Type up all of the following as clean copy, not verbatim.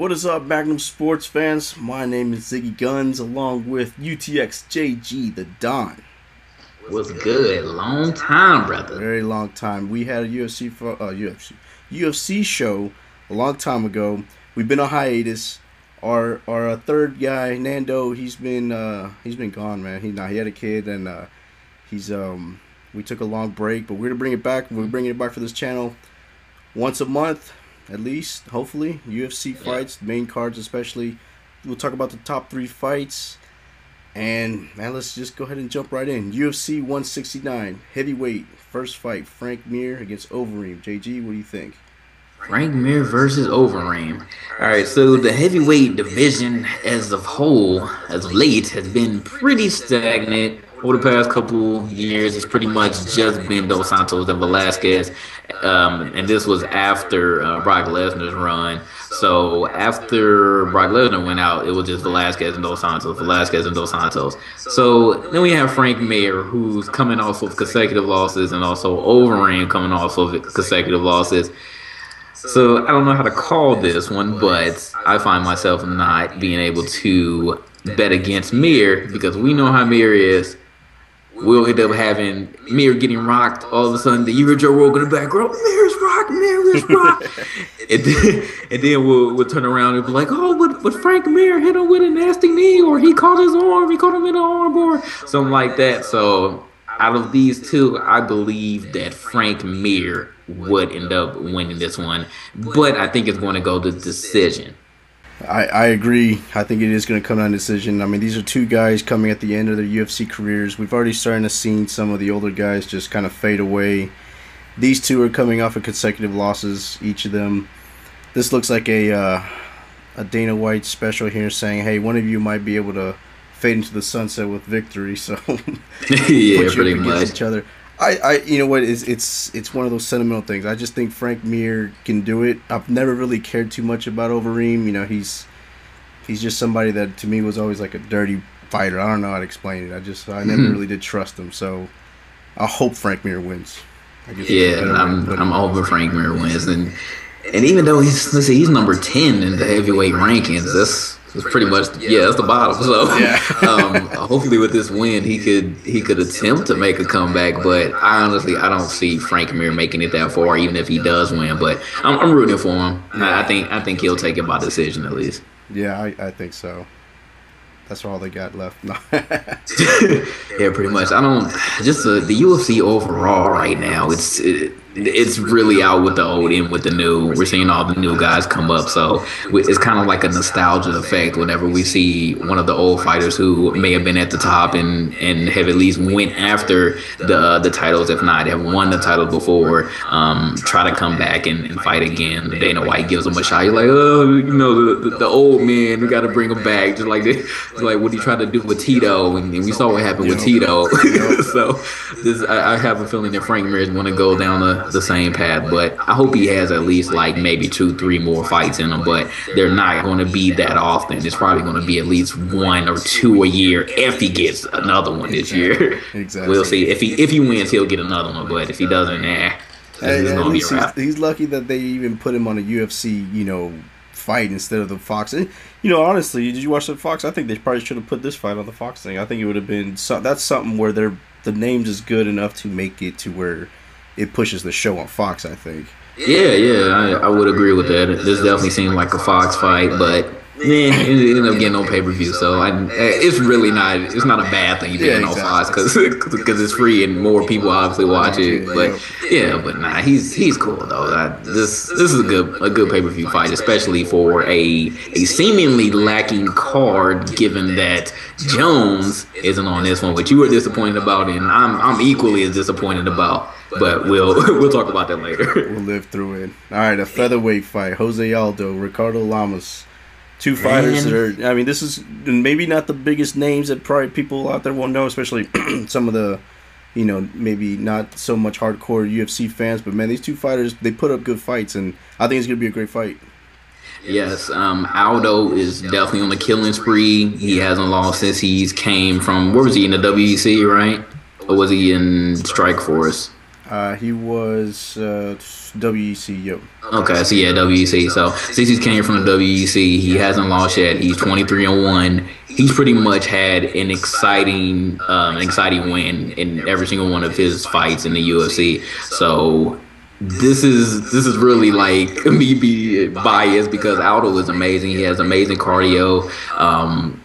What is up, Magnum Sports fans? My name is Ziggy Guns, along with UTX JG the Don. What's good? Long time, brother. Very long time. We had a UFC show a long time ago. We've been on hiatus. Our third guy, Nando, he's been gone, man. He had a kid, and we took a long break, but we're gonna bring it back. We're bringing it back for this channel once a month. At least, hopefully, UFC fights, main cards especially. We'll talk about the top 3 fights. And, man, let's just go ahead and jump right in. UFC 169, heavyweight, first fight, Frank Mir against Overeem. JG, what do you think? Frank Mir versus Overeem. All right, so the heavyweight division as of whole, as of late, has been pretty stagnant. Over the past couple years, it's pretty much just been Dos Santos and Velasquez. And this was after Brock Lesnar's run. So after Brock Lesnar went out, it was just Velasquez and Dos Santos, Velasquez and Dos Santos. So then we have Frank Mir, who's coming off of consecutive losses, and also Overeem coming off of consecutive losses. So I don't know how to call this one, but I find myself not being able to bet against Mir because we know how Mir is. We'll end up having Mir getting rocked all of a sudden. The Urijah Rogan in the background, Mir's rocked, Mir's rocked. and then we'll turn around and be like, oh, but Frank Mir hit him with a nasty knee, or he caught his arm, he caught him in the arm, or something like that. So out of these two, I believe that Frank Mir would end up winning this one, but I think it's going to go to decision. I agree. I think it is going to come down to decision. I mean, these are two guys coming at the end of their UFC careers. We've already started to see some of the older guys just kind of fade away. These two are coming off of consecutive losses, each of them. This looks like a Dana White special here saying, hey, one of you might be able to fade into the sunset with victory. So yeah, pretty much. Each other. You know what? It's one of those sentimental things. I just think Frank Mir can do it. I've never really cared too much about Overeem. You know, he's just somebody that to me was always like a dirty fighter. I don't know how to explain it. I never really did trust him. So I hope Frank Mir wins. I'm over Frank Mir wins, and even though he's number 10 in the heavyweight rankings, that's pretty much that's the bottom. So hopefully with this win he could attempt to make a comeback, but I don't see Frank Mir making it that far, even if he does win. But I'm rooting for him. I think he'll take it by decision at least. Yeah, I think so. That's all they got left. No. Yeah, pretty much. The UFC overall right now, it's really out with the old in with the new. We're seeing all the new guys come up, so it's kind of like a nostalgia effect whenever we see one of the old fighters who may have been at the top and have at least went after the titles, if not have won the title before, try to come back and fight again. Dana White gives them a shot. You're like, oh, the old man, we got to bring him back, just like what he tried to do with Tito, and we saw what happened with Tito. So I have a feeling that Frank Mir is going to go down the same path, but I hope he has at least like maybe 2-3 more fights in him, but they're not going to be that often. It's probably going to be at least 1 or 2 a year if he gets another one this year. Exactly. We'll see. If he wins, he'll get another one, but if he doesn't, he's lucky that they even put him on a UFC, fight instead of the Fox. And, honestly, did you watch the Fox? I think they probably should have put this fight on the Fox thing. I think it would have been that's something where the names is good enough to make it to where it pushes the show on Fox, I think. Yeah, I would agree with that. This definitely seemed like a Fox fight, but it ended up getting no pay-per-view, so it's really not. It's not a bad thing to get on Fox because it's free and more people obviously watch it. But nah, he's cool though. This is a good pay-per-view fight, especially for a seemingly lacking card, given that Jones isn't on this one, which you were disappointed about, and I'm equally as disappointed about. But we'll talk about that later. We'll live through it. All right, a featherweight fight: José Aldo, Ricardo Lamas. Two fighters that are, this is maybe not the biggest names that probably people out there won't know, especially some of the, maybe not so much hardcore UFC fans. But, man, these two fighters, they put up good fights, and I think it's going to be a great fight. Yes, Aldo is definitely on the killing spree. He hasn't lost since he's came from, where was he, in the WEC, right? Or was he in Strike Force? He was WEC, yo. Okay, so yeah, WEC. So since he's came from the WEC, he hasn't lost yet. He's 23-1. He's pretty much had an exciting win in every single one of his fights in the UFC. So this is really like me be biased because Aldo is amazing. He has amazing cardio.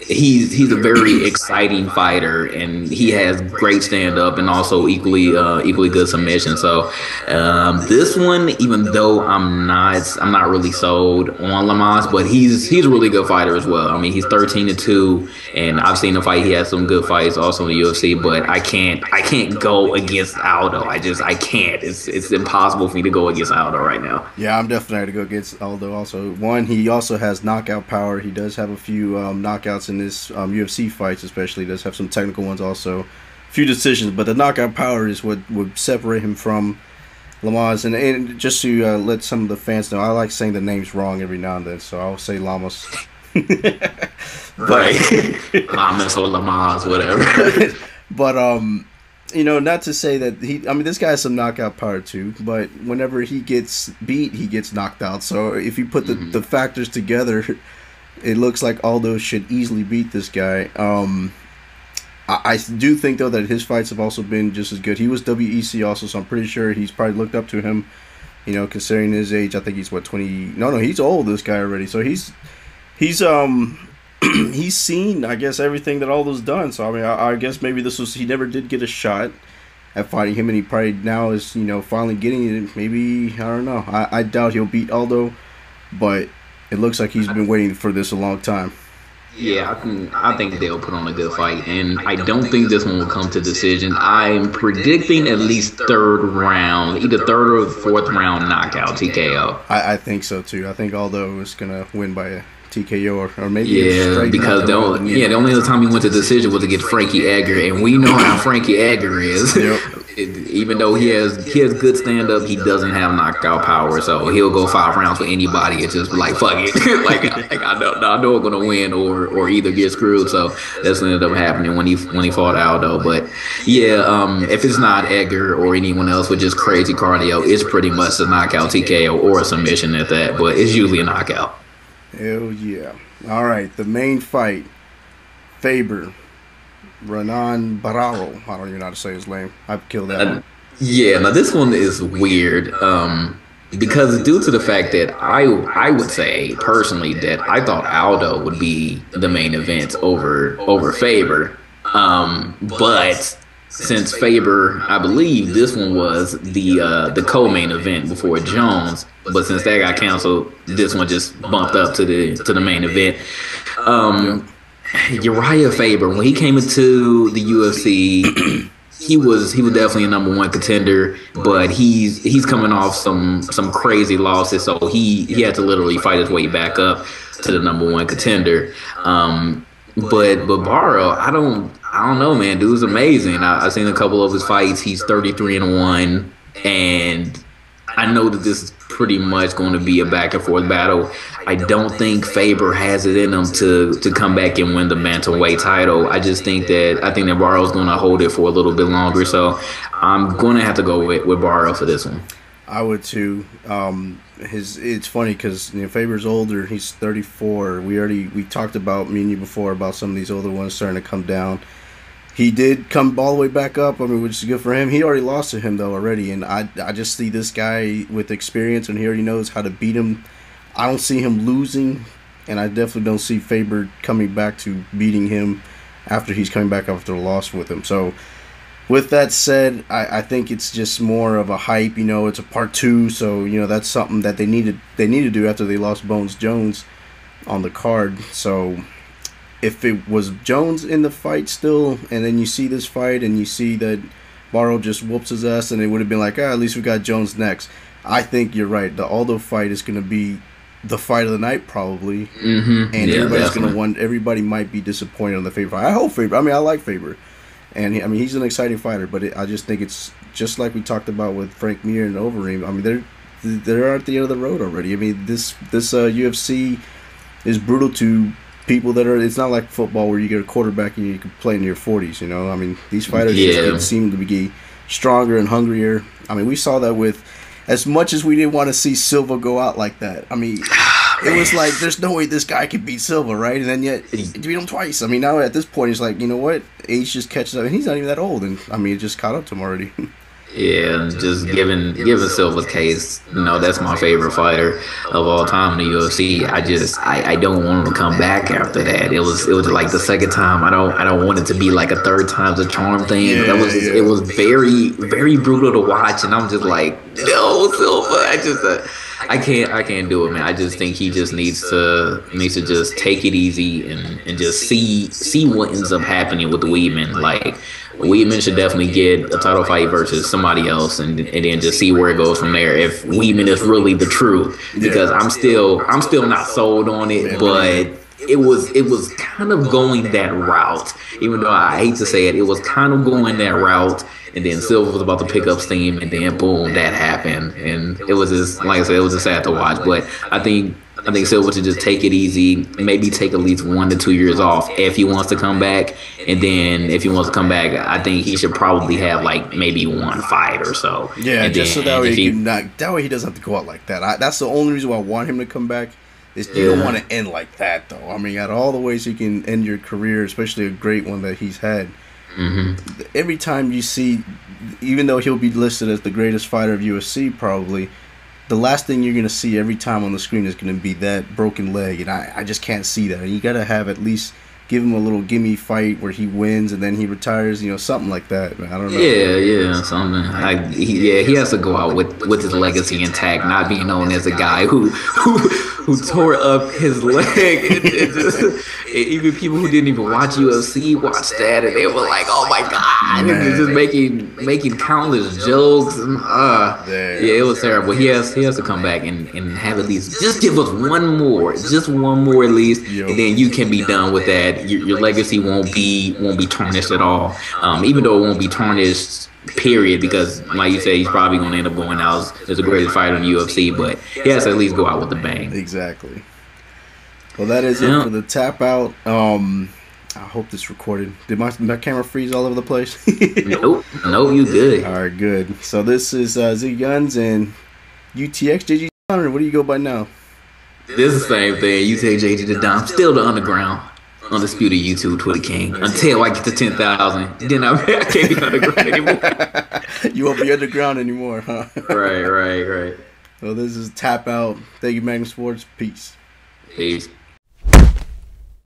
He's a very exciting fighter, and he has great stand up and also equally good submission. So this one, even though I'm not really sold on Lamaze, but he's a really good fighter as well. I mean, he's 13-2, and I've seen him fight. He has some good fights also in the UFC, but I can't go against Aldo. I can't. It's impossible for me to go against Aldo right now. Yeah, I'm definitely going to go against Aldo also. One, he also has knockout power. He does have a few knockouts in his UFC fights, especially. He does have some technical ones also. A few decisions, but the knockout power is what would separate him from Lamas. And just to let some of the fans know, I like saying the names wrong every now and then, so I'll say Lamas. Right. Lamas or Lamaze, whatever. But, not to say that this guy has some knockout power too, but whenever he gets beat, he gets knocked out. So if you put the factors together, it looks like Aldo should easily beat this guy. I do think, though, that his fights have also been just as good. He was WEC also, so I'm pretty sure he's probably looked up to him, considering his age. I think he's, 20? No, he's old, this guy already. So he's he's seen, I guess, everything that Aldo's done. So, I mean, I guess maybe he never did get a shot at fighting him, and he probably now is, finally getting it. Maybe, I don't know. I doubt he'll beat Aldo, but it looks like he's been waiting for this a long time. Yeah, I think they'll put on a good fight, and I don't think this one will come to decision. I'm predicting at least third round, either third or fourth round knockout TKO. I think so too. I think Aldo is gonna win by a TKO or maybe because the only other time he went to decision was to get Frankie Edgar, and we know how Frankie Edgar is. Yep. Even though he has good stand up, he doesn't have knockout power, so he'll go 5 rounds for anybody. It's just like fuck it, I know I'm gonna win or either get screwed. So that's what ended up happening when he fought Aldo. But yeah, if it's not Edgar or anyone else with just crazy cardio, it's pretty much a knockout TKO or a submission at that. But it's usually a knockout. Hell yeah. All right, the main fight. Faber. Renan Barao. I don't even know how to say his name. I've killed that one. Yeah, now this one is weird. Because due to the fact that I would say personally that I thought Aldo would be the main event over Faber. But since Faber, I believe this one was the co-main event before Jones, but since that got canceled, this one just bumped up to the main event. Urijah Faber, when he came into the UFC, he was definitely a #1 contender, but he's coming off some crazy losses, so he had to literally fight his way back up to the #1 contender. But Barao, I don't know, man. Dude's amazing. I've seen a couple of his fights. He's 33-1, and I know that this is pretty much going to be a back and forth battle. I don't think Faber has it in him to come back and win the Bantamweight title. I think that Barao's going to hold it for a little bit longer. So I'm going to have to go with Barao for this one. I would too. It's funny because Faber's older. He's 34. We talked about, me and you before, about some of these older ones starting to come down. He did come all the way back up, which is good for him. He already lost to him, though, already. And I just see this guy with experience, and he already knows how to beat him. I don't see him losing, and I definitely don't see Faber coming back to beating him after he's coming back after a loss with him. So, with that said, I think it's just more of a hype. It's a part 2, so, that's something that they need to do after they lost Bones Jones on the card. So, if it was Jones in the fight still, and then you see this fight and you see that Barao just whoops his ass, and it would have been like, at least we got Jones next. I think you're right. The Aldo fight is going to be the fight of the night, probably. And everybody's going to want. Everybody might be disappointed on the Faber fight. I hope Faber. I like Faber, and he's an exciting fighter. But I just think it's just like we talked about with Frank Mir and Overeem. They're at the end of the road already. This UFC is brutal to people that are. It's not like football where you get a quarterback and you can play in your 40s. These fighters just seem to be stronger and hungrier. I mean, we saw that with, as much as we didn't want to see Silva go out like that. I mean, it was like, there's no way this guy could beat Silva, right? And then yet, he beat him twice. I mean, now at this point, he's like, you know what? Age just catches up, and he's not even that old. And I mean, it just caught up to him already. Yeah, just given Silva's case, that's my favorite fighter of all time in the UFC. I don't want him to come back after that. It was like the second time. I don't want it to be like a third time's a charm thing. Yeah, it was very, very brutal to watch, and I'm just like, no, Silva. I can't do it, man. I just think he just needs to just take it easy and just see what ends up happening with the Weidman. Like, Weidman should definitely get a title fight versus somebody else, and then just see where it goes from there. If Weidman is really the truth, because I'm still not sold on it, but it was kind of going that route. Even though I hate to say it, it was kind of going that route. And then Silva was about to pick up steam, and then boom, that happened. And it was just, like I said, it was just sad to watch. But I think Silva should just take it easy, maybe take at least 1 to 2 years off if he wants to come back. And then if he wants to come back, I think he should probably have like maybe 1 fight or so. Yeah, and just so that way he doesn't have to go out like that. That's the only reason why I want him to come back. Is you don't want to end like that, though. I mean, out of all the ways you can end your career, especially a great one that he's had. Mm-hmm. Every time you see, even though he'll be listed as the greatest fighter of UFC, probably, the last thing you're going to see every time on the screen is going to be that broken leg, and I just can't see that. And you got to have at least give him a little gimme fight where he wins and then he retires, something like that. I don't know. Yeah, something. He has to go out with his legacy intact, not being known as a guy who tore up his leg. Even people who didn't even watch UFC watched that, and they were like, "Oh my god!" And just making countless jokes. It was terrible. He has to come back and have at least just give us one more at least, and then you can be done with that. Your legacy won't be tarnished at all. Even though it won't be tarnished, period, because like you say, he's probably going to end up going out as the greatest fighter in the UFC, but he has to at least go out with a bang. Exactly. Well, that is it for the tap out. I hope this recorded. Did my camera freeze all over the place? Nope, you good. All right, good. So this is Z Guns and UTX. JG, what do you go by now? This is the same thing. You take JG the Dom, still the underground. Undisputed YouTube Twitter King until I get to 10,000. Then I can't be underground anymore. You won't be underground anymore, huh? Right. Well, this is Tap Out. Thank you, Magnum Sports. Peace.